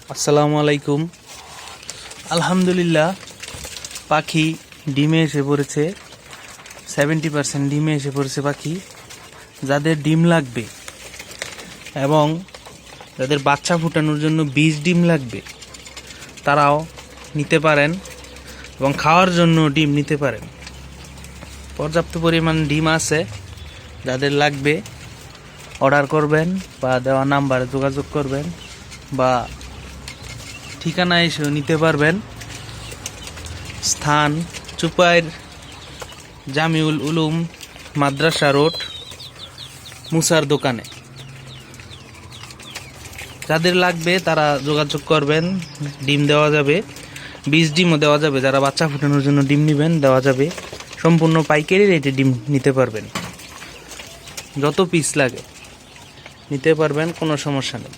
আসসালামু আলাইকুম। আলহামদুলিল্লাহ, পাখি ডিমে এসে পড়েছে। 70% ডিমে এসে পড়েছে পাখি। যাদের ডিম লাগবে এবং যাদের বাচ্চা ফুটানোর জন্য 20 ডিম লাগবে তারাও নিতে পারেন এবং খাওয়ার জন্য ডিম নিতে পারেন। পর্যাপ্ত পরিমাণ ডিম আছে। যাদের লাগবে অর্ডার করবেন বা দেওয়া নাম্বারে যোগাযোগ করবেন বা ঠিকানা এসেও নিতে পারবেন। স্থান চুপাইর জামিউল উলুম মাদ্রাসা রোড, মুসার দোকানে। যাদের লাগবে তারা যোগাযোগ করবেন। ডিম দেওয়া যাবে, 20 ডিমও দেওয়া যাবে। যারা বাচ্চা ফুটানোর জন্য ডিম নেবেন দেওয়া যাবে। সম্পূর্ণ পাইকারি রেটে ডিম নিতে পারবেন। যত পিস লাগে নিতে পারবেন, কোনো সমস্যা নেই।